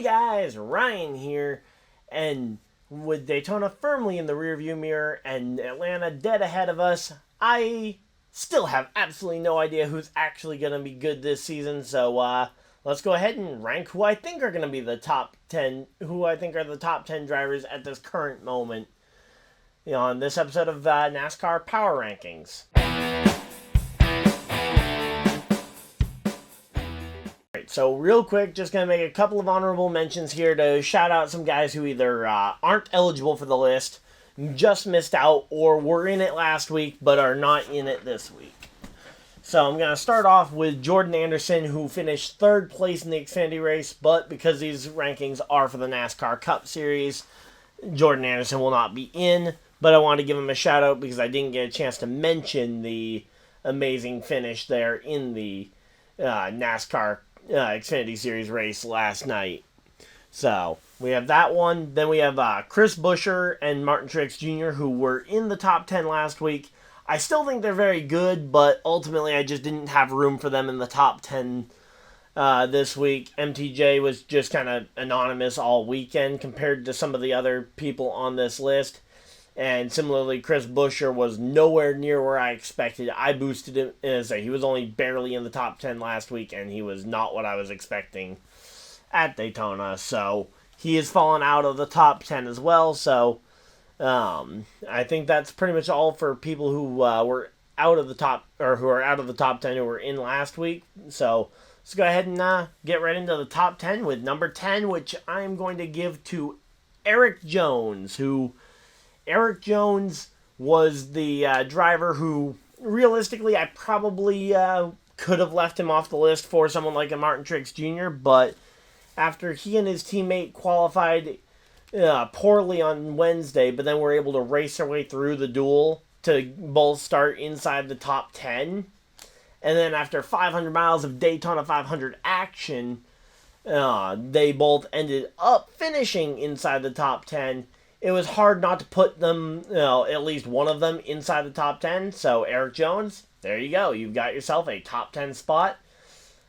Hey guys, Ryan here, and with Daytona firmly in the rearview mirror and Atlanta dead ahead of us, I still have absolutely no idea who's actually going to be good this season, so let's go ahead and rank who I think are going to be the top 10, who I think are the top 10 drivers at this current moment, on this episode of NASCAR Power Rankings. So real quick, just going to make a couple of honorable mentions here to shout out some guys who either aren't eligible for the list, just missed out, or were in it last week but are not in it this week. So I'm going to start off with Jordan Anderson, who finished third place in the Xfinity race, but because these rankings are for the NASCAR Cup Series, Jordan Anderson will not be in, but I wanted to give him a shout out because I didn't get a chance to mention the amazing finish there in the NASCAR Xfinity Series race last night. So we have that one. Then we have Chris Buescher and Martin Truex Jr., who were in the top 10 last week. I still think they're very good, but ultimately I just didn't have room for them in the top 10 this week. MTJ was just kind of anonymous all weekend compared to some of the other people on this list. And similarly, Chris Buescher was nowhere near where I expected. I boosted him, he was only barely in the top 10 last week, and he was not what I was expecting at Daytona. So he has fallen out of the top 10 as well. So I think that's pretty much all for people who were out of the top, or who are out of the top 10 who were in last week. So let's go ahead and get right into the top 10 with number 10, which I am going to give to Erik Jones, Erik Jones was the driver who, realistically, I probably could have left him off the list for someone like a Martin Truex Jr., but after he and his teammate qualified poorly on Wednesday, but then were able to race their way through the duel to both start inside the top 10, and then after 500 miles of Daytona 500 action, they both ended up finishing inside the top 10. It was hard not to put them, at least one of them, inside the top 10. So, Erik Jones, there you go. You've got yourself a top 10 spot.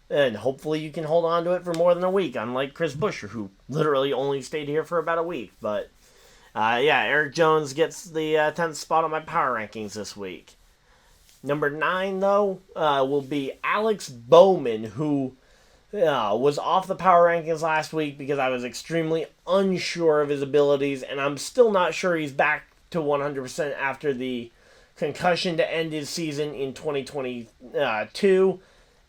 And hopefully you can hold on to it for more than a week, unlike Chris Buescher, who literally only stayed here for about a week. But, Erik Jones gets the 10th spot on my power rankings this week. Number 9, though, will be Alex Bowman, who was off the power rankings last week because I was extremely unsure of his abilities, and I'm still not sure he's back to 100% after the concussion to end his season in 2022,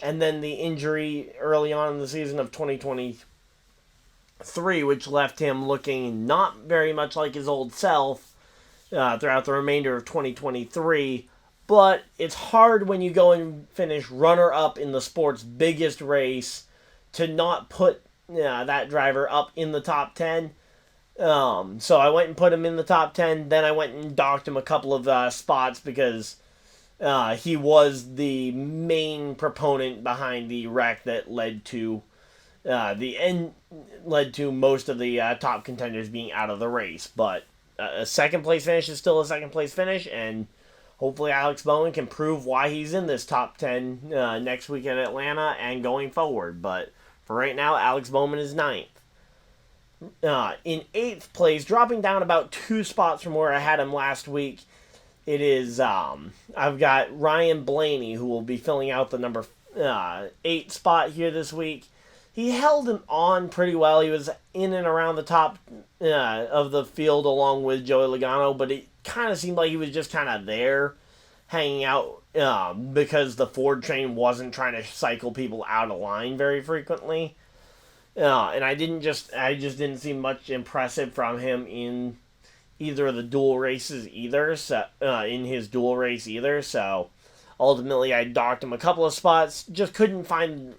and then the injury early on in the season of 2023, which left him looking not very much like his old self throughout the remainder of 2023. But it's hard when you go and finish runner-up in the sport's biggest race to not put that driver up in the top 10. So I went and put him in the top 10. Then I went and docked him a couple of spots because he was the main proponent behind the wreck that led to most of the top contenders being out of the race. But a second place finish is still a second place finish, and hopefully Alex Bowman can prove why he's in this top 10 next week at Atlanta and going forward. But for right now, Alex Bowman is 9th. In 8th place, dropping down about 2 spots from where I had him last week, it is, I've got Ryan Blaney, who will be filling out the number 8 spot here this week. He held him on pretty well. He was in and around the top of the field along with Joey Logano, but it kind of seemed like he was just kind of there, hanging out, because the Ford train wasn't trying to cycle people out of line very frequently. And I just didn't see much impressive from him in either of the dual races either, in his dual race either, so ultimately I docked him a couple of spots, just couldn't find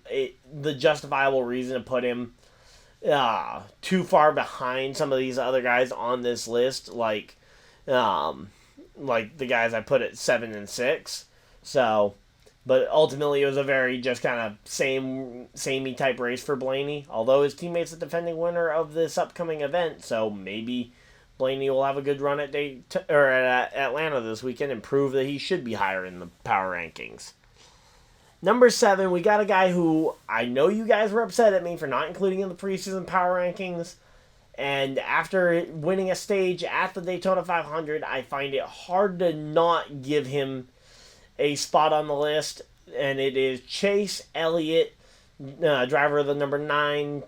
the justifiable reason to put him too far behind some of these other guys on this list, like the guys I put at 7 and 6. So, but ultimately it was a very just kind of samey type race for Blaney, although his teammate's the defending winner of this upcoming event, so maybe Blaney will have a good run at Atlanta this weekend and prove that he should be higher in the power rankings. Number 7, we got a guy who I know you guys were upset at me for not including in the preseason power rankings. And after winning a stage at the Daytona 500, I find it hard to not give him a spot on the list. And it is Chase Elliott, driver of the number 9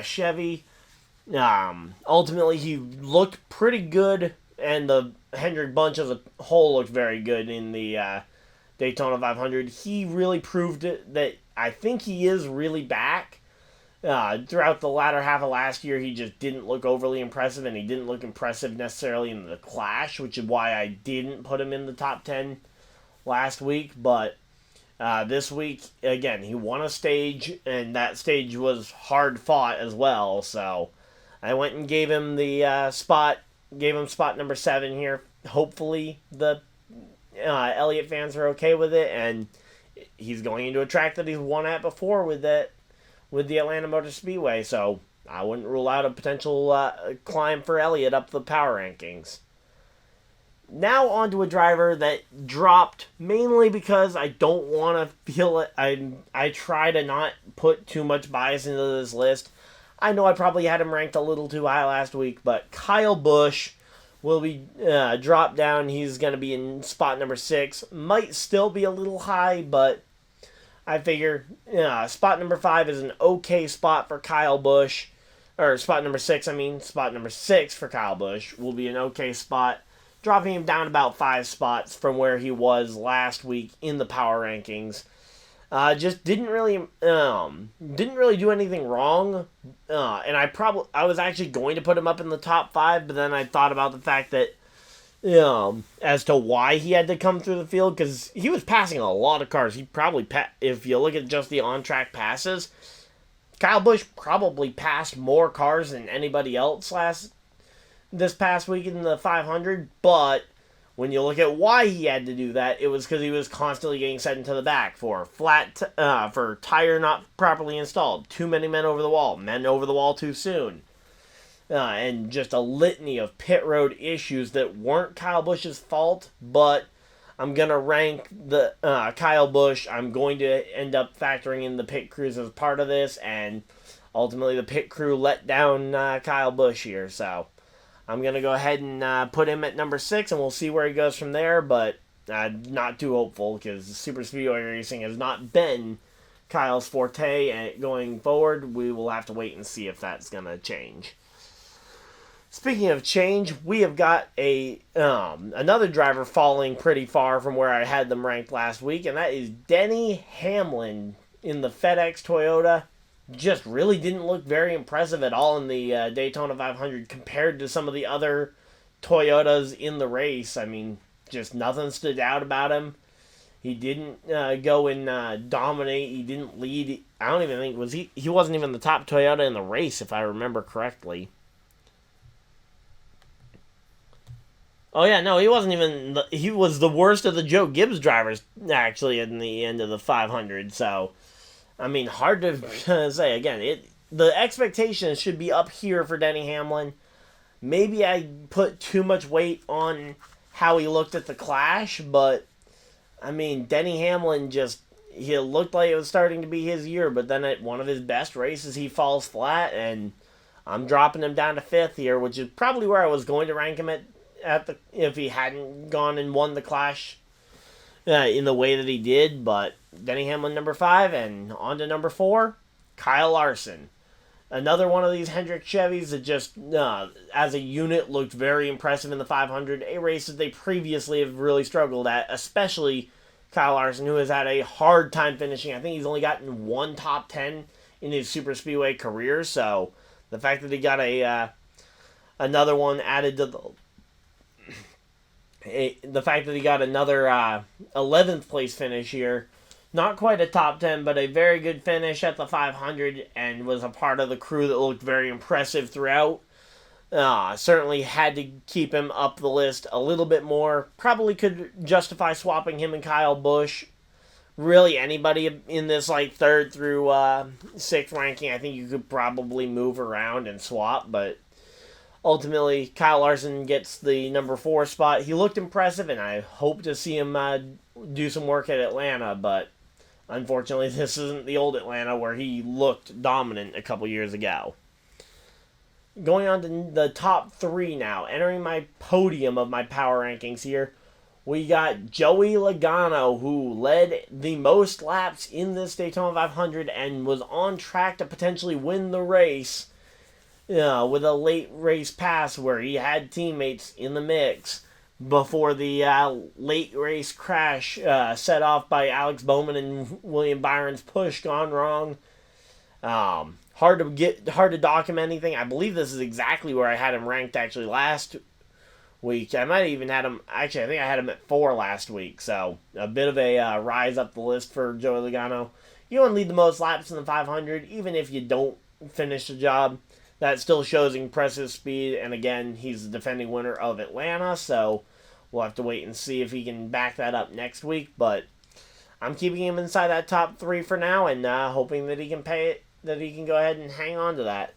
Chevy. Ultimately, he looked pretty good, and the Hendrick bunch as a whole looked very good in the Daytona 500. He really proved it that I think he is really back. Throughout the latter half of last year, he just didn't look overly impressive, and he didn't look impressive necessarily in the Clash, which is why I didn't put him in the top 10 last week. But this week, again, he won a stage, and that stage was hard fought as well. So I went and gave him the spot number 7 here. Hopefully the Elliott fans are okay with it, and he's going into a track that he's won at before with the Atlanta Motor Speedway, so I wouldn't rule out a potential climb for Elliott up the power rankings. Now on to a driver that dropped mainly because I don't want to feel it. I try to not put too much bias into this list. I know I probably had him ranked a little too high last week, but Kyle Busch will be dropped down. He's going to be in spot number 6. Might still be a little high, but I figure spot number 5 is an okay spot for Kyle Busch. Or spot number 6, Spot number 6 for Kyle Busch will be an okay spot, dropping him down about 5 spots from where he was last week in the power rankings. Just didn't really do anything wrong, and I was actually going to put him up in the top 5, but then I thought about the fact that as to why he had to come through the field, because he was passing a lot of cars. He probably if you look at just the on-track passes, Kyle Busch probably passed more cars than anybody else this past week in the 500, but when you look at why he had to do that, it was because he was constantly getting set into the back for for tire not properly installed, too many men over the wall too soon, and just a litany of pit road issues that weren't Kyle Busch's fault. But I'm gonna rank the Kyle Busch. I'm going to end up factoring in the pit crews as part of this, and ultimately the pit crew let down Kyle Busch here, so I'm going to go ahead and put him at number 6, and we'll see where he goes from there, but not too hopeful because Super Speedway racing has not been Kyle's forte, and going forward, we will have to wait and see if that's going to change. Speaking of change, we have got another driver falling pretty far from where I had them ranked last week, and that is Denny Hamlin in the FedEx Toyota. Just really didn't look very impressive at all in the Daytona 500 compared to some of the other Toyotas in the race. Just nothing stood out about him. He didn't go and dominate. He didn't lead. I don't even think he wasn't even the top Toyota in the race, if I remember correctly. Oh yeah, no, he wasn't even. He was the worst of the Joe Gibbs drivers actually in the end of the 500. So hard to say. Again, the expectations should be up here for Denny Hamlin. Maybe I put too much weight on how he looked at the Clash, but, Denny Hamlin he looked like it was starting to be his year, but then at one of his best races, he falls flat, and I'm dropping him down to 5th here, which is probably where I was going to rank him if he hadn't gone and won the Clash in the way that he did. But Denny Hamlin number 5, and on to number 4, Kyle Larson. Another one of these Hendrick Chevys that just, as a unit, looked very impressive in the 500, a race that they previously have really struggled at, especially Kyle Larson, who has had a hard time finishing. I think he's only gotten one top 10 in his super speedway career, so the fact that he got another one added to the fact that he got another 11th place finish here, not quite a top 10, but a very good finish at the 500, and was a part of the crew that looked very impressive throughout. Certainly had to keep him up the list a little bit more. Probably could justify swapping him and Kyle Busch. Really, anybody in this 3rd through 6th ranking, I think you could probably move around and swap, but ultimately, Kyle Larson gets the number 4 spot. He looked impressive, and I hope to see him do some work at Atlanta, but unfortunately this isn't the old Atlanta where he looked dominant a couple years ago. Going on to the top 3 now, entering my podium of my power rankings here, we got Joey Logano, who led the most laps in this Daytona 500 and was on track to potentially win the race with a late race pass where he had teammates in the mix before the late race crash set off by Alex Bowman and William Byron's push gone wrong. Hard to document anything. I believe this is exactly where I had him ranked actually last week. I might even had him, actually I think I had him at 4 last week, so a bit of a rise up the list for Joey Logano. You want to lead the most laps in the 500, even if you don't finish the job. That still shows impressive speed, and again, he's the defending winner of Atlanta, so we'll have to wait and see if he can back that up next week, but I'm keeping him inside that top 3 for now, and hoping that he can go ahead and hang on to that.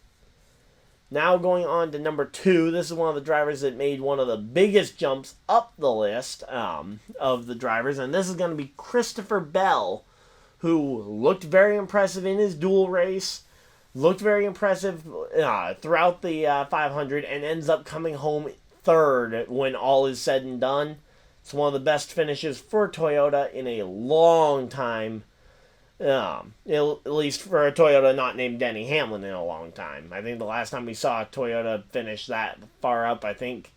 Now going on to number 2, this is one of the drivers that made one of the biggest jumps up the list of the drivers, and this is going to be Christopher Bell, who looked very impressive in his dual race, looked very impressive throughout the 500, and ends up coming home 3rd when all is said and done. It's one of the best finishes for Toyota in a long time. At least for a Toyota not named Denny Hamlin in a long time. I think the last time we saw a Toyota finish that far up, I think,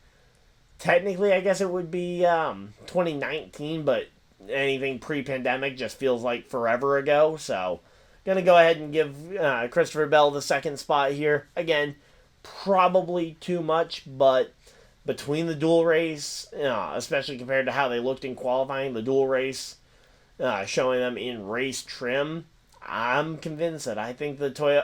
technically I guess it would be 2019, but anything pre-pandemic just feels like forever ago, so going to go ahead and give Christopher Bell the 2nd spot here. Again, probably too much, but between the dual race, especially compared to how they looked in qualifying, the dual race showing them in race trim, I'm convinced that I think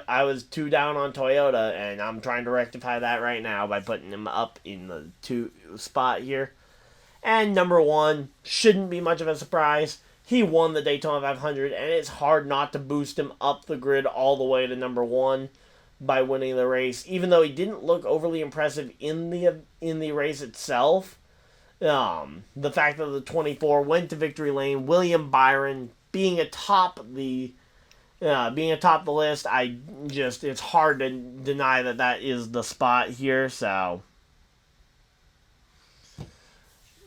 I was too down on Toyota, and I'm trying to rectify that right now by putting him up in the 2 spot here. And number 1, shouldn't be much of a surprise. He won the Daytona 500, and it's hard not to boost him up the grid all the way to number 1 by winning the race, even though he didn't look overly impressive in the race itself. The fact that the 24 went to victory lane, William Byron being atop the list, it's hard to deny that is the spot here. So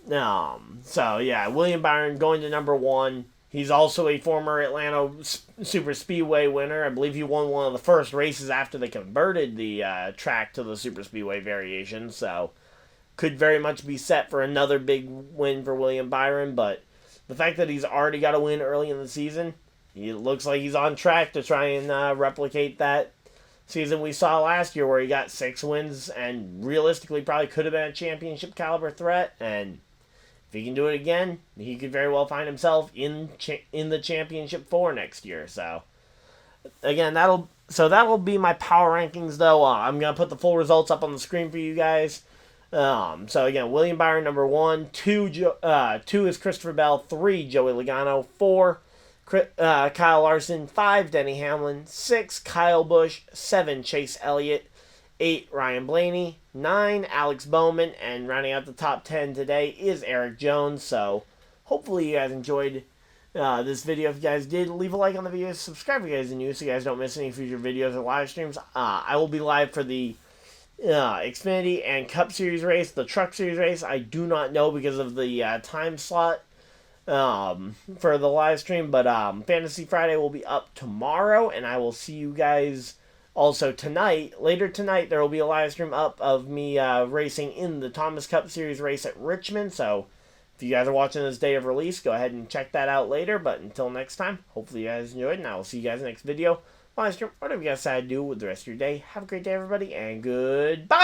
yeah, William Byron going to number 1. He's also a former Atlanta Super Speedway winner. I believe he won one of the first races after they converted the track to the Super Speedway variation. So could very much be set for another big win for William Byron, but the fact that he's already got a win early in the season, it looks like he's on track to try and replicate that season we saw last year where he got 6 wins and realistically probably could have been a championship caliber threat, and if he can do it again, he could very well find himself in the championship 4 next year. So again, that'll be my power rankings though. I'm going to put the full results up on the screen for you guys. So again, William Byron number 1, 2 is Christopher Bell, 3 Joey Logano, 4 Kyle Larson, 5 Denny Hamlin, 6 Kyle Busch, 7 Chase Elliott, 8 Ryan Blaney, 9 Alex Bowman, and rounding out the top 10 today is Eric Jones. So hopefully you guys enjoyed this video. If you guys did, leave a like on the video, subscribe if you guys are new so you guys don't miss any future videos or live streams. I will be live for the Xfinity and Cup Series race, the Truck Series race. I do not know because of the time slot for the live stream, but Fantasy Friday will be up tomorrow, and I will see you guys also tonight. Later tonight, there will be a live stream up of me racing in the Thomas Cup Series race at Richmond, so if you guys are watching this day of release, go ahead and check that out later, but until next time, hopefully you guys enjoyed, and I will see you guys in the next video. Live stream, whatever you guys decide to do with the rest of your day. Have a great day, everybody, and goodbye!